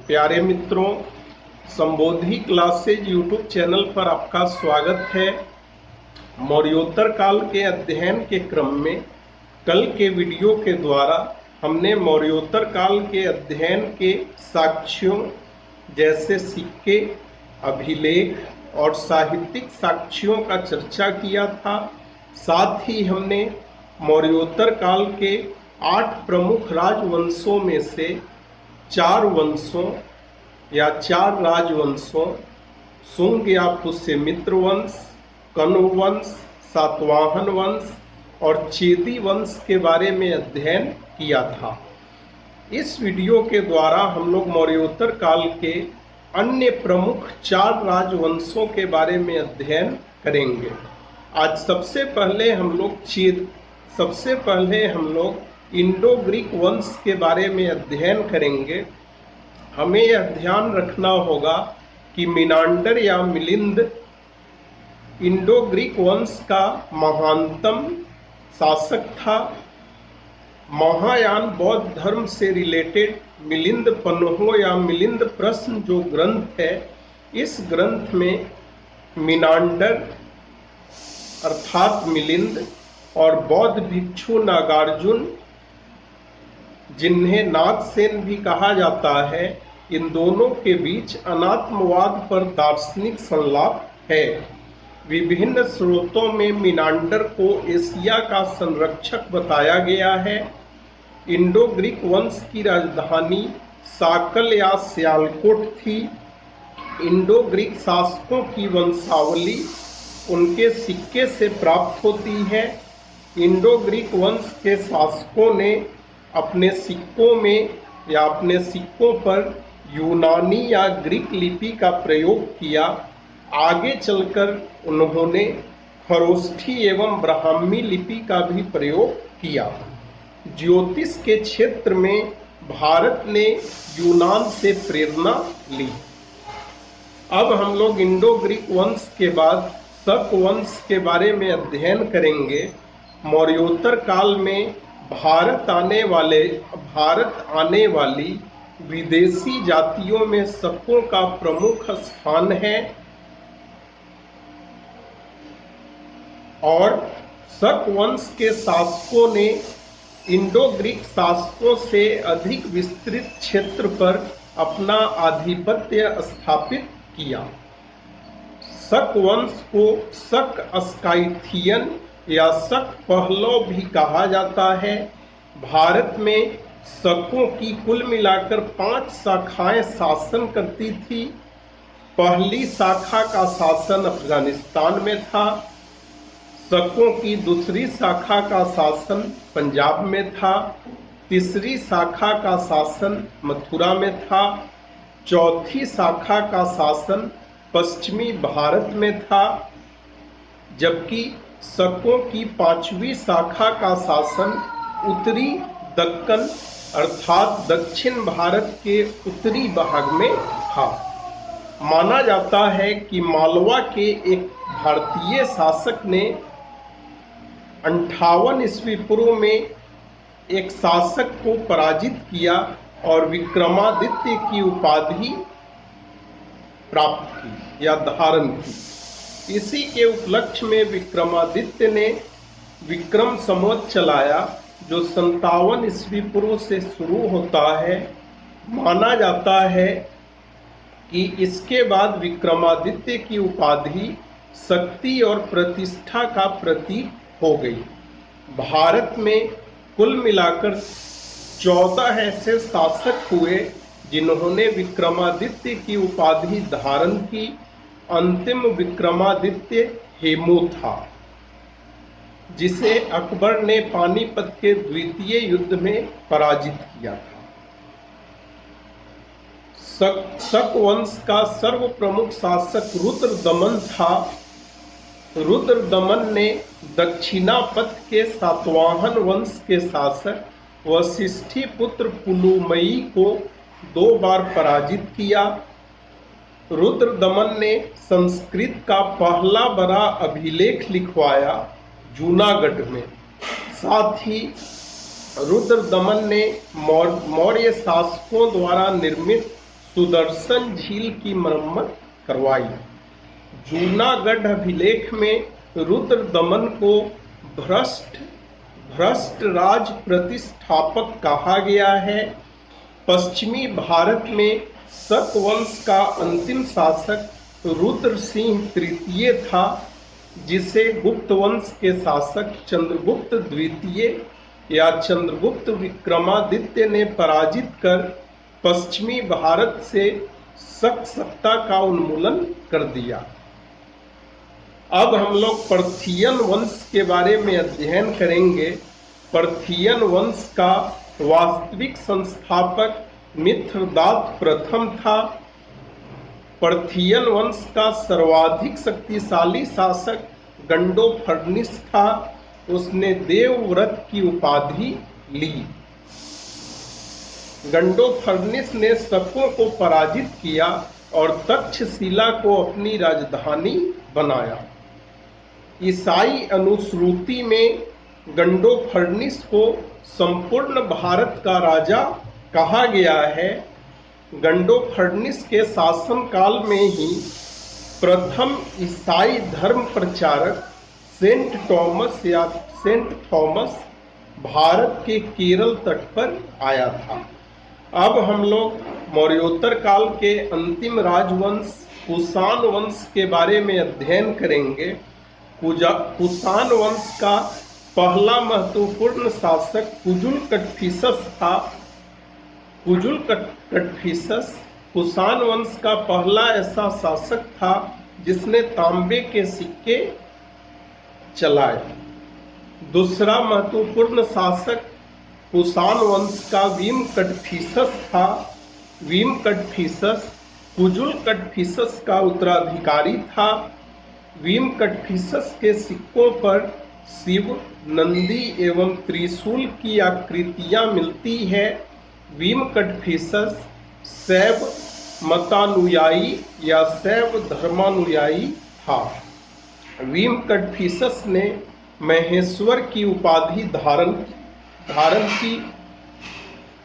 प्यारे मित्रों, संबोधि classes YouTube channel पर आपका स्वागत है। मौर्योत्तर काल के अध्ययन के क्रम में कल के वीडियो के द्वारा हमने मौर्योत्तर काल के अध्ययन के साक्ष्यों जैसे सिक्के, अभिलेख और साहित्यिक साक्ष्यों का चर्चा किया था। साथ ही हमने मौर्योत्तर काल के 8 प्रमुख राजवंशों में से 4 वंशों या 4 राजवंशों शुंग या पुष्यमित्र वंश, कण्व वंश, सातवाहन वंश और चेदी वंश के बारे में अध्ययन किया था। इस वीडियो के द्वारा हम लोग मौर्योत्तर काल के अन्य प्रमुख 4 राजवंशों के बारे में अध्ययन करेंगे। आज सबसे पहले हम लोग इंडो ग्रीक वंश के बारे में अध्ययन करेंगे। हमें यह ध्यान रखना होगा कि मिनांडर या मिलिंद इंडो ग्रीक वंश का महानतम शासक था। महायान बौद्ध धर्म से रिलेटेड मिलिंद पन्हो या मिलिंद प्रश्न जो ग्रंथ है, इस ग्रंथ में मिनांडर अर्थात मिलिंद और बौद्ध भिक्षु नागार्जुन, जिन्हें नागसेन भी कहा जाता है, इन दोनों के बीच अनात्मवाद पर दार्शनिक संलाप है। विभिन्न स्रोतों में मिनांडर को एशिया का संरक्षक बताया गया है। इंडो ग्रीक वंश की राजधानी साकल या सियालकोट थी। इंडो ग्रीक शासकों की वंशावली उनके सिक्के से प्राप्त होती है। इंडो ग्रीक वंश के शासकों ने अपने सिक्कों पर यूनानी या ग्रीक लिपि का प्रयोग किया। आगे चलकर उन्होंने खरोष्ठी एवं ब्राह्मी लिपि का भी प्रयोग किया। ज्योतिष के क्षेत्र में भारत ने यूनान से प्रेरणा ली। अब हम लोग इंडो ग्रीक वंश के बाद शक वंश के बारे में अध्ययन करेंगे। मौर्योत्तर काल में भारत आने वाली विदेशी जातियों में शकों का प्रमुख स्थान है और शक वंश के शासकों ने इंडो ग्रीक शासकों से अधिक विस्तृत क्षेत्र पर अपना आधिपत्य स्थापित किया। शक वंश को शक स्काइथियन या शक पहलव भी कहा जाता है। भारत में शकों की कुल मिलाकर 5 शाखाएं शासन करती थी। पहली शाखा का शासन अफगानिस्तान में था। शकों की दूसरी शाखा का शासन पंजाब में था। तीसरी शाखा का शासन मथुरा में था। चौथी शाखा का शासन पश्चिमी भारत में था, जबकि शकों की 5वीं शाखा का शासन उत्तरी दक्कन अर्थात दक्षिण भारत के उत्तरी भाग में था। माना जाता है कि मालवा के एक भारतीय शासक ने 58 ईस्वी पूर्व में एक शासक को पराजित किया और विक्रमादित्य की उपाधि प्राप्त की या धारण की। इसी के उपलक्ष्य में विक्रमादित्य ने विक्रम संवत चलाया, जो 57 ईस्वी पूर्व से शुरू होता है। माना जाता है कि इसके बाद विक्रमादित्य की उपाधि शक्ति और प्रतिष्ठा का प्रतीक हो गई। भारत में कुल मिलाकर 14 ऐसे शासक हुए जिन्होंने विक्रमादित्य की उपाधि धारण की। अंतिम विक्रमादित्य हेमू था, जिसे अकबर ने पानीपत के द्वितीय युद्ध में पराजित किया था। शक वंश का सर्व प्रमुख शासक रुद्रदमन था। रुद्रदमन ने दक्षिणापथ के सातवाहन वंश के शासक वशिष्ठी पुत्र पुलुमयी को 2 बार पराजित किया। रुद्रदमन ने संस्कृत का पहला बड़ा अभिलेख लिखवाया जूनागढ़ में। साथ ही रुद्रदमन ने मौर्य शासकों द्वारा निर्मित सुदर्शन झील की मरम्मत करवाई। जूनागढ़ अभिलेख में रुद्र दमन को भ्रष्ट राज प्रतिष्ठापक कहा गया है। पश्चिमी भारत में शक वंश का अंतिम शासक रुद्र सिंह तृतीय था, जिसे गुप्त वंश के शासक चंद्रगुप्त द्वितीय या चंद्रगुप्त विक्रमादित्य ने पराजित कर पश्चिमी भारत से शक सत्ता का उन्मूलन कर दिया। अब हम लोग पार्थियन वंश के बारे में अध्ययन करेंगे। पार्थियन वंश का वास्तविक संस्थापक मित्रदात प्रथम था। पार्थियन वंश का सर्वाधिक शक्तिशाली शासक गंडोफर्निस था। उसने देवव्रत की उपाधि ली। गंडोफर्निस ने शकों को पराजित किया और तक्षशिला को अपनी राजधानी बनाया। ईसाई अनुश्रुति में गंडोफर्निस को संपूर्ण भारत का राजा कहा गया है। गंडोफर्निस के शासनकाल में ही प्रथम ईसाई धर्म प्रचारक सेंट थॉमस भारत के केरल तट पर आया था। अब हम लोग मौर्योत्तर काल के अंतिम राजवंश कुषाण वंश के बारे में अध्ययन करेंगे। कुषाण वंश का पहला महत्वपूर्ण शासक कुजुल कटफिसस था। कुजुल कटफिसस कुषाण वंश का पहला ऐसा शासक था जिसने तांबे के सिक्के चलाए। दूसरा महत्वपूर्ण शासक कुषाण वंश का वीम कटफिसस था। वीम कटफिसस कुजुल कटफिसस का उत्तराधिकारी था। वीम कटफिसस के सिक्कों पर शिव, नंदी एवं त्रिशूल की आकृतियां मिलती है। वीम कटफिसस शैव मतानुयायी या शैव धर्मानुयायी था। वीम कटफिसस ने महेश्वर की उपाधि धारण की।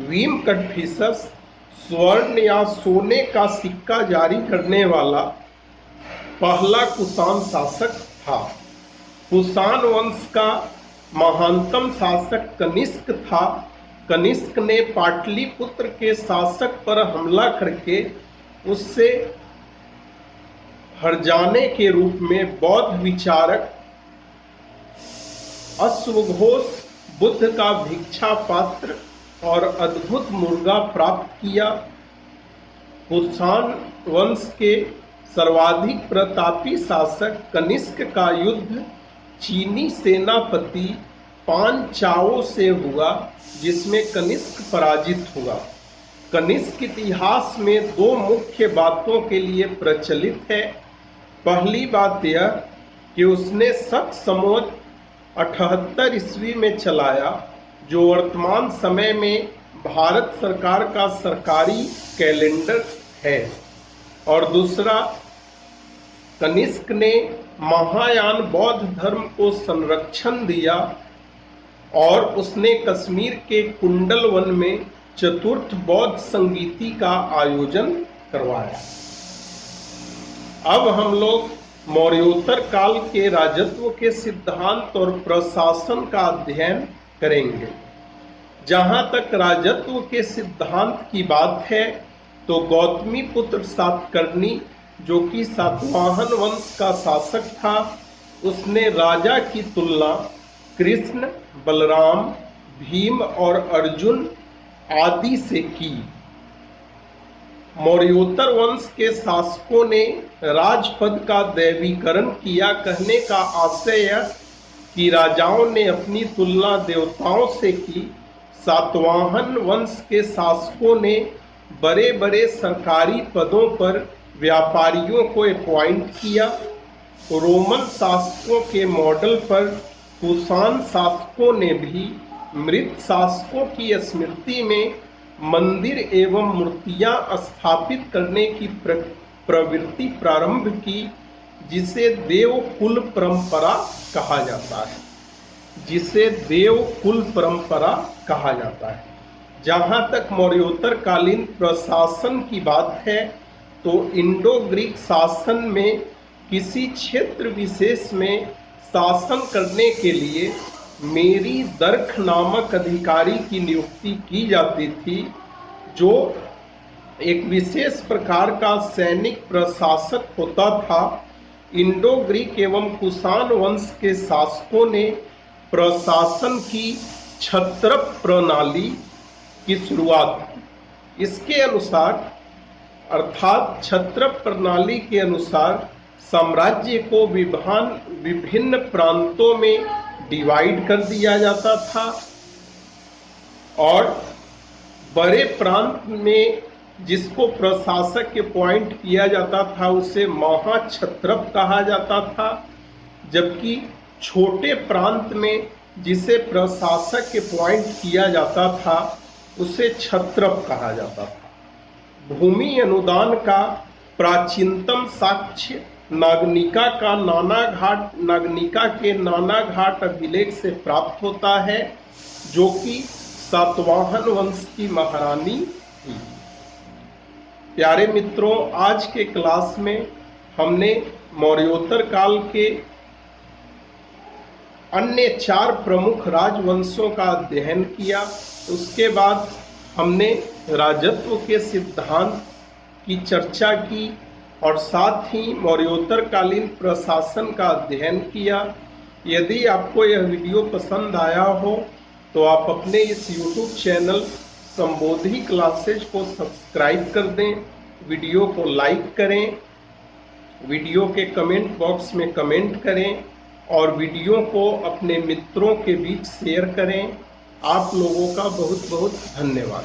वीम कटफिसस स्वर्ण या सोने का सिक्का जारी करने वाला पहला कुषाण शासक था। कुषाण वंश का महानतम शासक कनिष्क था। कनिष्क ने पाटलिपुत्र के शासक पर हमला करके उससे हर्जाने के रूप में बौद्ध विचारक अश्वघोष बुद्ध का भिक्षा पात्र और अद्भुत मुर्गा प्राप्त किया। कुषाण वंश के सर्वाधिक प्रतापी शासक कनिष्क का युद्ध चीनी सेनापति पान चाओ से हुआ, जिसमें कनिष्क पराजित हुआ। कनिष्क इतिहास में दो मुख्य बातों के लिए प्रचलित है। पहली बात यह कि उसने शक संवत 78 ईस्वी में चलाया, जो वर्तमान समय में भारत सरकार का सरकारी कैलेंडर है। और दूसरा, कनिष्क ने महायान बौद्ध धर्म को संरक्षण दिया और उसने कश्मीर के कुंडल वन में चतुर्थ बौद्ध संगीति का आयोजन करवाया। अब हम लोग मौर्योत्तर काल के राजत्व के सिद्धांत और प्रशासन का अध्ययन करेंगे। जहां तक राजत्व के सिद्धांत की बात है तो गौतमी पुत्र सातकर्णी, जो कि सातवाहन वंश का शासक था, उसने राजा की तुलना कृष्ण, बलराम, भीम और अर्जुन आदि से की। मौर्योत्तर वंश के शासकों ने राजपद का दैवीकरण किया। कहने का आशय यह कि राजाओं ने अपनी तुलना देवताओं से की। सातवाहन वंश के शासकों ने बड़े बड़े सरकारी पदों पर व्यापारियों को अपॉइंट किया। रोमन शासकों के मॉडल पर कुषाण शासकों ने भी मृत शासकों की स्मृति में मंदिर एवं मूर्तियां स्थापित करने की प्रवृत्ति प्रारंभ की, जिसे देवकुल परंपरा कहा जाता है। जहाँ तक मौर्योत्तर कालीन प्रशासन की बात है तो इंडो ग्रीक शासन में किसी क्षेत्र विशेष में शासन करने के लिए मेरी दर्ख नामक अधिकारी की नियुक्ति की जाती थी, जो एक विशेष प्रकार का सैनिक प्रशासक होता था। इंडो ग्रीक एवं कुषाण वंश के शासकों ने प्रशासन की क्षत्रप प्रणाली की शुरुआत की। इसके अनुसार अर्थात क्षत्रप प्रणाली के अनुसार साम्राज्य को विभिन्न प्रांतों में डिवाइड कर दिया जाता था और बड़े प्रांत में जिसको प्रशासक के अपॉइंट किया जाता था उसे महाक्षत्रप कहा जाता था, जबकि छोटे प्रांत में जिसे प्रशासक के अपॉइंट किया जाता था उसे क्षत्रप कहा जाता था। भूमि अनुदान का प्राचीनतम साक्ष्य नागनिका के नानाघाट अभिलेख से प्राप्त होता है, जो कि सातवाहन वंश की महारानी थी। प्यारे मित्रों, आज के क्लास में हमने मौर्योत्तर काल के अन्य 4 प्रमुख राजवंशों का अध्ययन किया। उसके बाद हमने राजत्व के सिद्धांत की चर्चा की और साथ ही मौर्योत्तर कालीन प्रशासन का अध्ययन किया। यदि आपको यह वीडियो पसंद आया हो तो आप अपने इस YouTube चैनल संबोधि क्लासेज को सब्सक्राइब कर दें, वीडियो को लाइक करें, वीडियो के कमेंट बॉक्स में कमेंट करें और वीडियो को अपने मित्रों के बीच शेयर करें। आप लोगों का बहुत बहुत धन्यवाद।